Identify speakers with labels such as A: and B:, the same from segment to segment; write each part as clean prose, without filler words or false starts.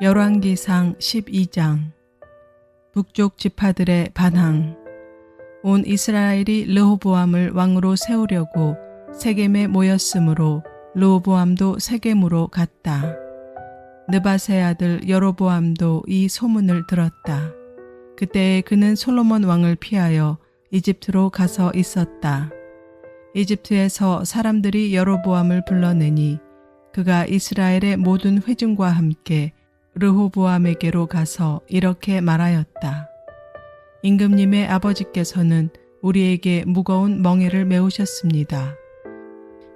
A: 열왕기상 12장. 북쪽 지파들의 반항. 온 이스라엘이 르호보암을 왕으로 세우려고 세겜에 모였으므로 르호보암도 세겜으로 갔다. 느밧의 아들 여로보암도 이 소문을 들었다. 그때에 그는 솔로몬 왕을 피하여 이집트로 가서 있었다. 이집트에서 사람들이 여로보암을 불러내니 그가 이스라엘의 모든 회중과 함께 르호보암에게로 가서 이렇게 말하였다. 임금님의 아버지께서는 우리에게 무거운 멍에를 메우셨습니다.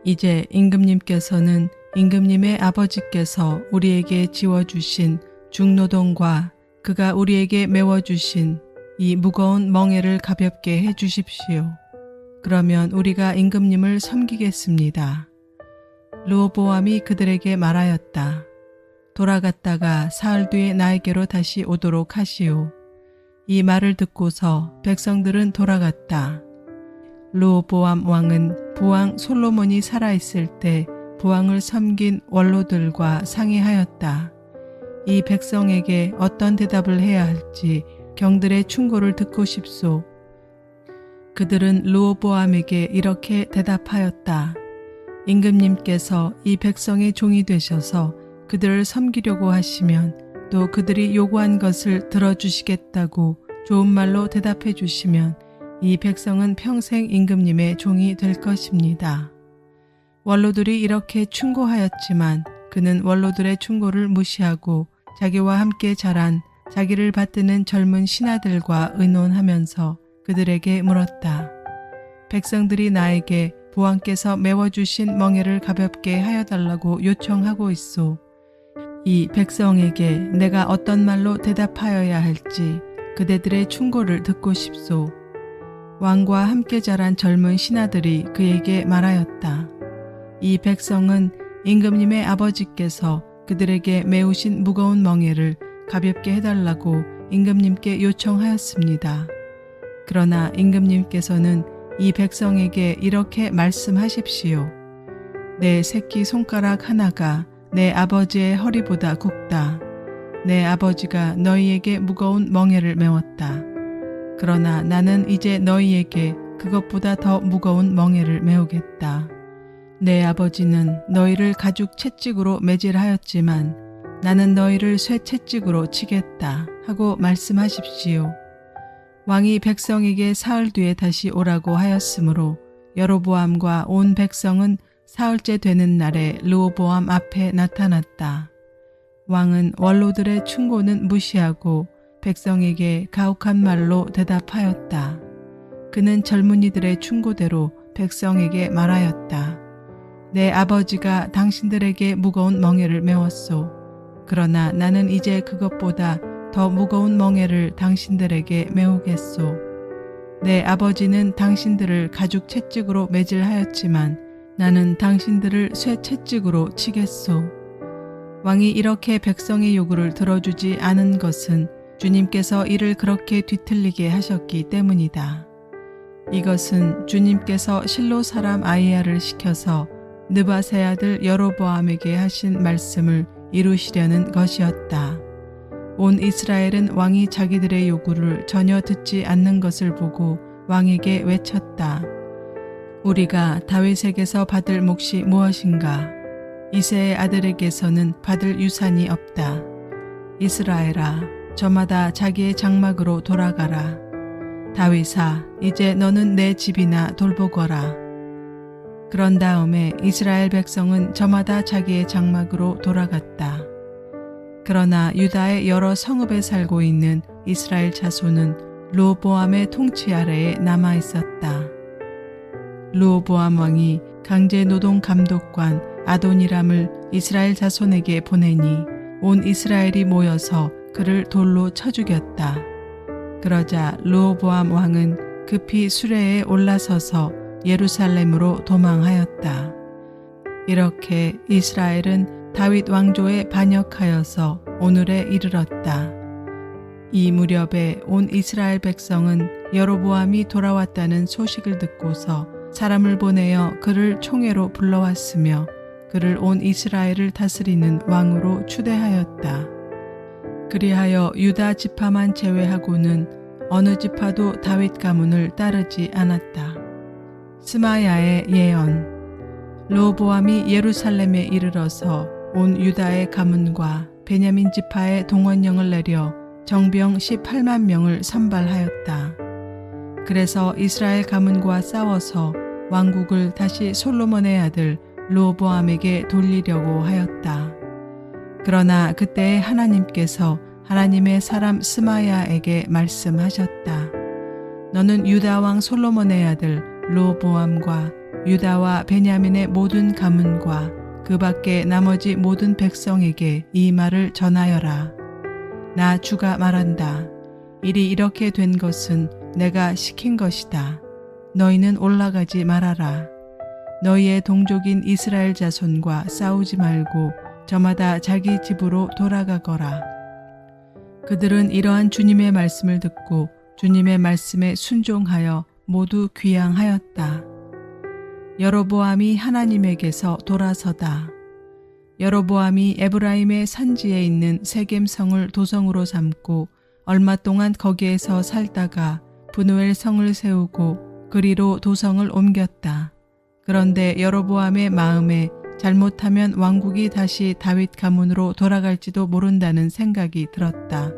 A: 이제 임금님께서는 임금님의 아버지께서 우리에게 지워주신 중노동과 그가 우리에게 메워주신 이 무거운 멍에를 가볍게 해 주십시오. 그러면 우리가 임금님을 섬기겠습니다. 르호보암이 그들에게 말하였다. 돌아갔다가 사흘 뒤에 나에게로 다시 오도록 하시오. 이 말을 듣고서 백성들은 돌아갔다. 르호보암 왕은 부왕 솔로몬이 살아있을 때 부왕을 섬긴 원로들과 상의하였다. 이 백성에게 어떤 대답을 해야 할지 경들의 충고를 듣고 싶소. 그들은 르호보암에게 이렇게 대답하였다. 임금님께서 이 백성의 종이 되셔서 그들을 섬기려고 하시면 또 그들이 요구한 것을 들어주시겠다고 좋은 말로 대답해 주시면 이 백성은 평생 임금님의 종이 될 것입니다. 원로들이 이렇게 충고하였지만 그는 원로들의 충고를 무시하고 자기와 함께 자란 자기를 받드는 젊은 신하들과 의논하면서 그들에게 물었다. 백성들이 나에게 부왕께서 메워주신 멍에를 가볍게 하여달라고 요청하고 있소. 이 백성에게 내가 어떤 말로 대답하여야 할지 그대들의 충고를 듣고 싶소. 왕과 함께 자란 젊은 신하들이 그에게 말하였다. 이 백성은 임금님의 아버지께서 그들에게 메우신 무거운 멍에를 가볍게 해달라고 임금님께 요청하였습니다. 그러나 임금님께서는 이 백성에게 이렇게 말씀하십시오. 내 새끼 손가락 하나가 내 아버지의 허리보다 굵다. 내 아버지가 너희에게 무거운 멍에를 메웠다. 그러나 나는 이제 너희에게 그것보다 더 무거운 멍에를 메우겠다. 내 아버지는 너희를 가죽 채찍으로 매질하였지만 나는 너희를 쇠 채찍으로 치겠다 하고 말씀하십시오. 왕이 백성에게 사흘 뒤에 다시 오라고 하였으므로 여로보암과 온 백성은 사흘째 되는 날에 르호보암 앞에 나타났다. 왕은 원로들의 충고는 무시하고 백성에게 가혹한 말로 대답하였다. 그는 젊은이들의 충고대로 백성에게 말하였다. 내 아버지가 당신들에게 무거운 멍에를 메웠소. 그러나 나는 이제 그것보다 더 무거운 멍에를 당신들에게 메우겠소. 내 아버지는 당신들을 가죽 채찍으로 매질하였지만 나는 당신들을 쇠 채찍으로 치겠소. 왕이 이렇게 백성의 요구를 들어주지 않은 것은 주님께서 이를 그렇게 뒤틀리게 하셨기 때문이다. 이것은 주님께서 실로 사람 아히야를 시켜서 느밧의 아들 여로보암에게 하신 말씀을 이루시려는 것이었다. 온 이스라엘은 왕이 자기들의 요구를 전혀 듣지 않는 것을 보고 왕에게 외쳤다. 우리가 다윗에게서 받을 몫이 무엇인가? 이새의 아들에게서는 받을 유산이 없다. 이스라엘아, 저마다 자기의 장막으로 돌아가라. 다윗아, 이제 너는 내 집이나 돌보거라. 그런 다음에 이스라엘 백성은 저마다 자기의 장막으로 돌아갔다. 그러나 유다의 여러 성읍에 살고 있는 이스라엘 자손은 르호보암의 통치 아래에 남아 있었다. 르호보암 왕이 강제 노동 감독관 아도니람을 이스라엘 자손에게 보내니 온 이스라엘이 모여서 그를 돌로 쳐 죽였다. 그러자 르호보암 왕은 급히 수레에 올라서서 예루살렘으로 도망하였다. 이렇게 이스라엘은 다윗 왕조에 반역하여서 오늘에 이르렀다. 이 무렵에 온 이스라엘 백성은 여로보암이 돌아왔다는 소식을 듣고서 사람을 보내어 그를 총회로 불러왔으며 그를 온 이스라엘을 다스리는 왕으로 추대하였다. 그리하여 유다 지파만 제외하고는 어느 지파도 다윗 가문을 따르지 않았다. 스마야의 예언. 르호보암이 예루살렘에 이르러서 온 유다의 가문과 베냐민 지파의 동원령을 내려 정병 18만 명을 선발하였다. 그래서 이스라엘 가문과 싸워서 왕국을 다시 솔로몬의 아들 르호보암에게 돌리려고 하였다. 그러나 그때 하나님께서 하나님의 사람 스마야에게 말씀하셨다. 너는 유다 왕 솔로몬의 아들 르호보암과 유다와 베냐민의 모든 가문과 그 밖에 나머지 모든 백성에게 이 말을 전하여라. 나 주가 말한다. 일이 이렇게 된 것은 내가 시킨 것이다. 너희는 올라가지 말아라. 너희의 동족인 이스라엘 자손과 싸우지 말고 저마다 자기 집으로 돌아가거라. 그들은 이러한 주님의 말씀을 듣고 주님의 말씀에 순종하여 모두 귀향하였다. 여로보암이 하나님에게서 돌아서다. 여로보암이 에브라임의 산지에 있는 세겜성을 도성으로 삼고 얼마 동안 거기에서 살다가 브누엘 성을 세우고 그리로 도성을 옮겼다. 그런데 여로보암의 마음에 잘못하면 왕국이 다시 다윗 가문으로 돌아갈지도 모른다는 생각이 들었다.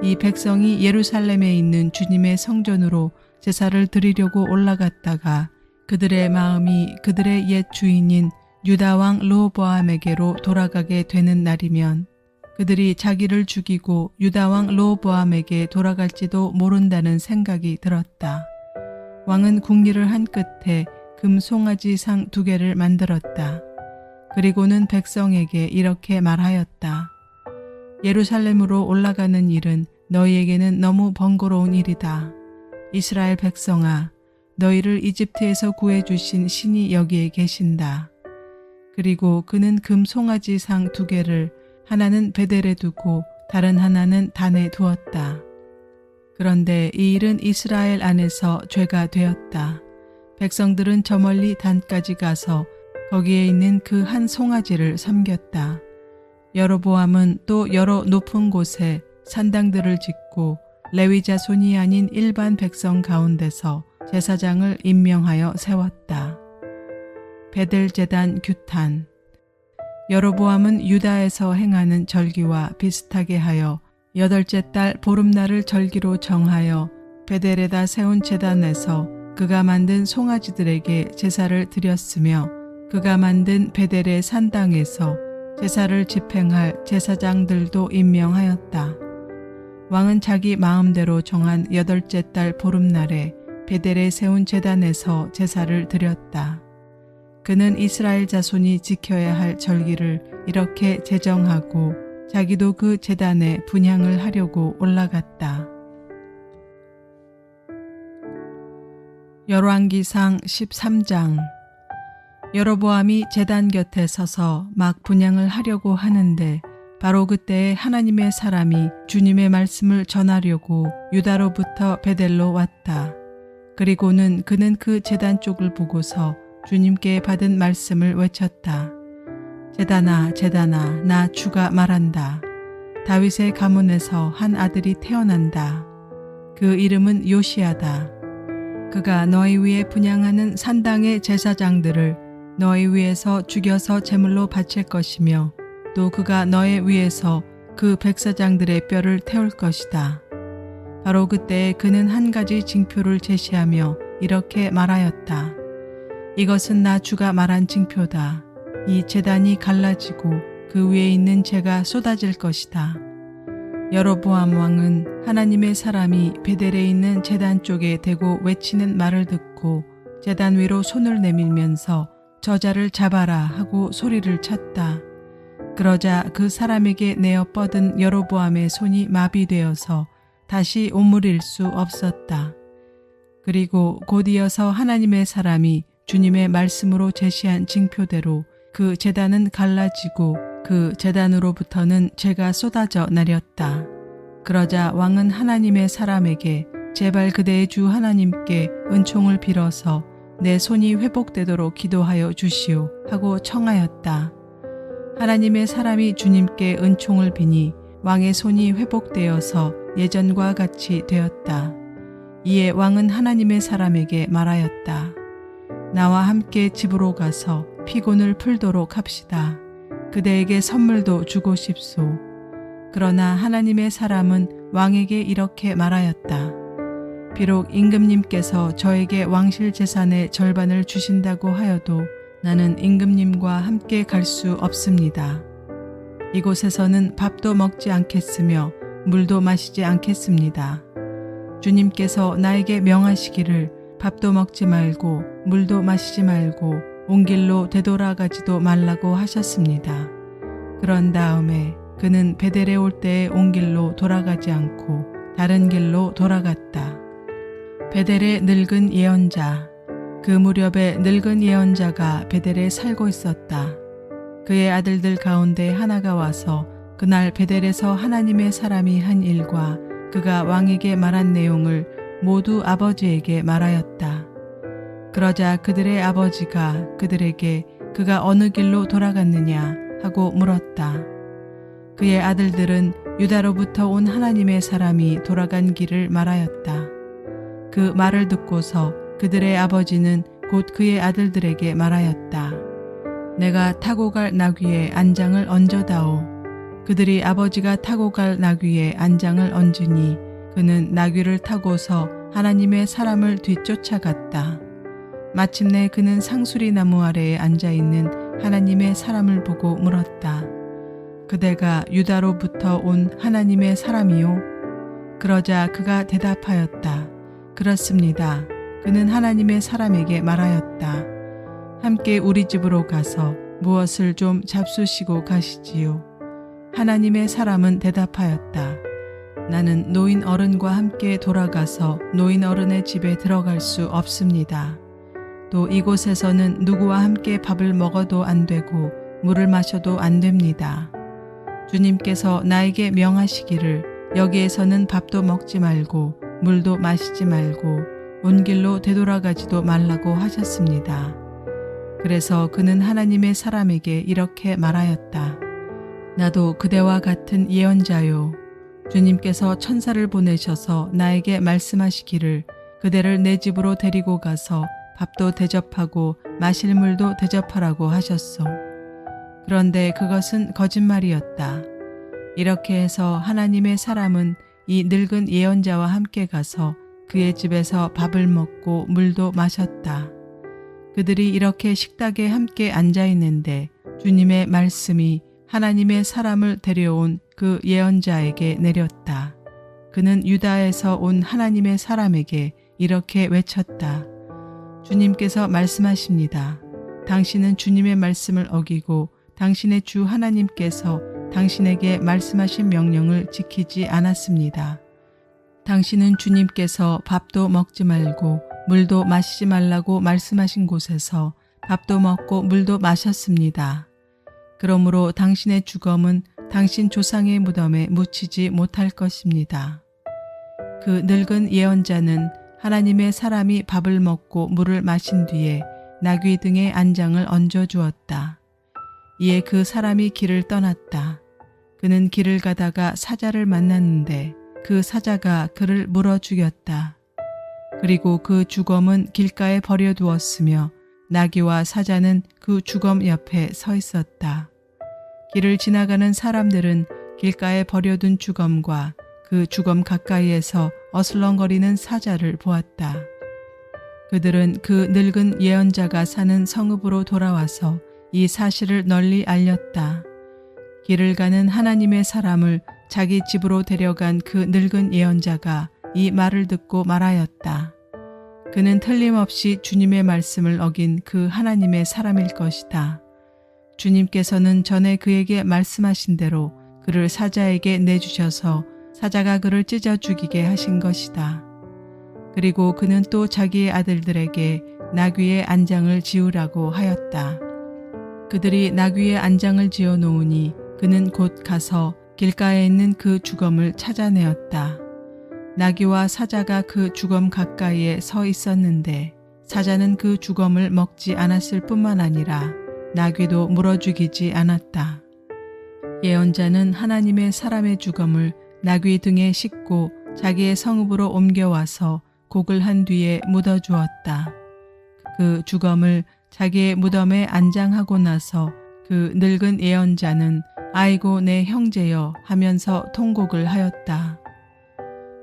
A: 이 백성이 예루살렘에 있는 주님의 성전으로 제사를 드리려고 올라갔다가 그들의 마음이 그들의 옛 주인인 유다 왕 르호보암에게로 돌아가게 되는 날이면 그들이 자기를 죽이고 유다 왕 르호보암에게 돌아갈지도 모른다는 생각이 들었다. 왕은 궁리를 한 끝에 금 송아지상 2개를 만들었다. 그리고는 백성에게 이렇게 말하였다. 예루살렘으로 올라가는 일은 너희에게는 너무 번거로운 일이다. 이스라엘 백성아, 너희를 이집트에서 구해주신 신이 여기에 계신다. 그리고 그는 금 송아지상 2개를 하나는 베델에 두고 다른 하나는 단에 두었다. 그런데 이 일은 이스라엘 안에서 죄가 되었다. 백성들은 저 멀리 단까지 가서 거기에 있는 그 한 송아지를 섬겼다. 여로보암은 또 여러 높은 곳에 산당들을 짓고 레위 자손이 아닌 일반 백성 가운데서 제사장을 임명하여 세웠다. 베델 제단 규탄. 여로보암은 유다에서 행하는 절기와 비슷하게 하여 8째 달 보름날을 절기로 정하여 베델에다 세운 제단에서 그가 만든 송아지들에게 제사를 드렸으며 그가 만든 베델의 산당에서 제사를 집행할 제사장들도 임명하였다. 왕은 자기 마음대로 정한 8째 달 보름날에 베델에 세운 제단에서 제사를 드렸다. 그는 이스라엘 자손이 지켜야 할 절기를 이렇게 제정하고 자기도 그 제단에 분향을 하려고 올라갔다. 열왕기상 13장. 여로보암이 제단 곁에 서서 막 분향을 하려고 하는데 바로 그때에 하나님의 사람이 주님의 말씀을 전하려고 유다로부터 베델로 왔다. 그리고는 그는 그 제단 쪽을 보고서 주님께 받은 말씀을 외쳤다. 제단아, 제단아, 나 주가 말한다. 다윗의 가문에서 한 아들이 태어난다. 그 이름은 요시야다. 그가 너희 위에 분향하는 산당의 제사장들을 너희 위에서 죽여서 제물로 바칠 것이며 또 그가 너희 위에서 그 백사장들의 뼈를 태울 것이다. 바로 그때 그는 한 가지 징표를 제시하며 이렇게 말하였다. 이것은 나 주가 말한 징표다. 이 제단이 갈라지고 그 위에 있는 재가 쏟아질 것이다. 여로보암 왕은 하나님의 사람이 베델에 있는 제단 쪽에 대고 외치는 말을 듣고 제단 위로 손을 내밀면서 저자를 잡아라 하고 소리를 쳤다. 그러자 그 사람에게 내어 뻗은 여로보암의 손이 마비되어서 다시 오므릴 수 없었다. 그리고 곧이어서 하나님의 사람이 주님의 말씀으로 제시한 징표대로 그 제단은 갈라지고 그 제단으로부터는 재가 쏟아져 내렸다. 그러자 왕은 하나님의 사람에게 제발 그대의 주 하나님께 은총을 빌어서 내 손이 회복되도록 기도하여 주시오 하고 청하였다. 하나님의 사람이 주님께 은총을 비니 왕의 손이 회복되어서 예전과 같이 되었다. 이에 왕은 하나님의 사람에게 말하였다. 나와 함께 집으로 가서 피곤을 풀도록 합시다. 그대에게 선물도 주고 싶소. 그러나 하나님의 사람은 왕에게 이렇게 말하였다. 비록 임금님께서 저에게 왕실 재산의 절반을 주신다고 하여도 나는 임금님과 함께 갈 수 없습니다. 이곳에서는 밥도 먹지 않겠으며 물도 마시지 않겠습니다. 주님께서 나에게 명하시기를 밥도 먹지 말고 물도 마시지 말고 온 길로 되돌아가지도 말라고 하셨습니다. 그런 다음에 그는 베델에 올 때의 온 길로 돌아가지 않고 다른 길로 돌아갔다. 베델의 늙은 예언자. 그 무렵에 늙은 예언자가 베델에 살고 있었다. 그의 아들들 가운데 하나가 와서 그날 베델에서 하나님의 사람이 한 일과 그가 왕에게 말한 내용을 모두 아버지에게 말하였다. 그러자 그들의 아버지가 그들에게 그가 어느 길로 돌아갔느냐 하고 물었다. 그의 아들들은 유다로부터 온 하나님의 사람이 돌아간 길을 말하였다. 그 말을 듣고서 그들의 아버지는 곧 그의 아들들에게 말하였다. 내가 타고 갈 나귀에 안장을 얹어다오. 그들이 아버지가 타고 갈 나귀에 안장을 얹으니 그는 나귀를 타고서 하나님의 사람을 뒤쫓아갔다. 마침내 그는 상수리 나무 아래에 앉아있는 하나님의 사람을 보고 물었다. 그대가 유다로부터 온 하나님의 사람이요? 그러자 그가 대답하였다. 그렇습니다. 그는 하나님의 사람에게 말하였다. 함께 우리 집으로 가서 무엇을 좀 잡수시고 가시지요. 하나님의 사람은 대답하였다. 나는 노인 어른과 함께 돌아가서 노인 어른의 집에 들어갈 수 없습니다. 또 이곳에서는 누구와 함께 밥을 먹어도 안 되고 물을 마셔도 안 됩니다. 주님께서 나에게 명하시기를 여기에서는 밥도 먹지 말고 물도 마시지 말고 온 길로 되돌아가지도 말라고 하셨습니다. 그래서 그는 하나님의 사람에게 이렇게 말하였다. 나도 그대와 같은 예언자요. 주님께서 천사를 보내셔서 나에게 말씀하시기를 그대를 내 집으로 데리고 가서 밥도 대접하고 마실 물도 대접하라고 하셨소. 그런데 그것은 거짓말이었다. 이렇게 해서 하나님의 사람은 이 늙은 예언자와 함께 가서 그의 집에서 밥을 먹고 물도 마셨다. 그들이 이렇게 식탁에 함께 앉아 있는데 주님의 말씀이 하나님의 사람을 데려온 그 예언자에게 내렸다. 그는 유다에서 온 하나님의 사람에게 이렇게 외쳤다. 주님께서 말씀하십니다. 당신은 주님의 말씀을 어기고 당신의 주 하나님께서 당신에게 말씀하신 명령을 지키지 않았습니다. 당신은 주님께서 밥도 먹지 말고 물도 마시지 말라고 말씀하신 곳에서 밥도 먹고 물도 마셨습니다. 그러므로 당신의 주검은 당신 조상의 무덤에 묻히지 못할 것입니다. 그 늙은 예언자는 하나님의 사람이 밥을 먹고 물을 마신 뒤에 나귀 등에 안장을 얹어 주었다. 이에 그 사람이 길을 떠났다. 그는 길을 가다가 사자를 만났는데 그 사자가 그를 물어 죽였다. 그리고 그 주검은 길가에 버려두었으며 나귀와 사자는 그 주검 옆에 서 있었다. 길을 지나가는 사람들은 길가에 버려둔 주검과 그 주검 가까이에서 어슬렁거리는 사자를 보았다. 그들은 그 늙은 예언자가 사는 성읍으로 돌아와서 이 사실을 널리 알렸다. 길을 가는 하나님의 사람을 자기 집으로 데려간 그 늙은 예언자가 이 말을 듣고 말하였다. 그는 틀림없이 주님의 말씀을 어긴 그 하나님의 사람일 것이다. 주님께서는 전에 그에게 말씀하신 대로 그를 사자에게 내주셔서 사자가 그를 찢어 죽이게 하신 것이다. 그리고 그는 또 자기의 아들들에게 나귀의 안장을 지으라고 하였다. 그들이 나귀의 안장을 지어 놓으니 그는 곧 가서 길가에 있는 그 주검을 찾아내었다. 나귀와 사자가 그 주검 가까이에 서 있었는데 사자는 그 주검을 먹지 않았을 뿐만 아니라 나귀도 물어 죽이지 않았다. 예언자는 하나님의 사람의 주검을 나귀 등에 싣고 자기의 성읍으로 옮겨와서 곡을 한 뒤에 묻어주었다. 그 주검을 자기의 무덤에 안장하고 나서 그 늙은 예언자는 아이고 내 형제여 하면서 통곡을 하였다.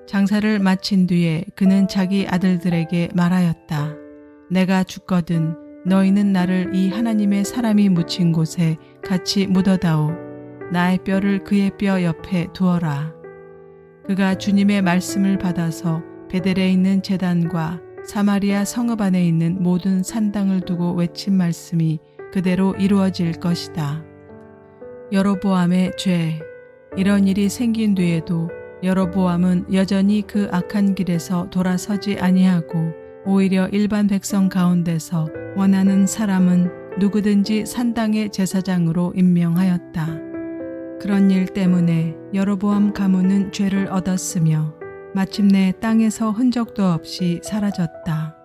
A: 장사를 마친 뒤에 그는 자기 아들들에게 말하였다. 내가 죽거든 너희는 나를 이 하나님의 사람이 묻힌 곳에 같이 묻어다오. 나의 뼈를 그의 뼈 옆에 두어라. 그가 주님의 말씀을 받아서 베델에 있는 제단과 사마리아 성읍 안에 있는 모든 산당을 두고 외친 말씀이 그대로 이루어질 것이다. 여로보암의 죄. 이런 일이 생긴 뒤에도 여로보암은 여전히 그 악한 길에서 돌아서지 아니하고 오히려 일반 백성 가운데서 원하는 사람은 누구든지 산당의 제사장으로 임명하였다. 그런 일 때문에 여로보암 가문은 죄를 얻었으며 마침내 땅에서 흔적도 없이 사라졌다.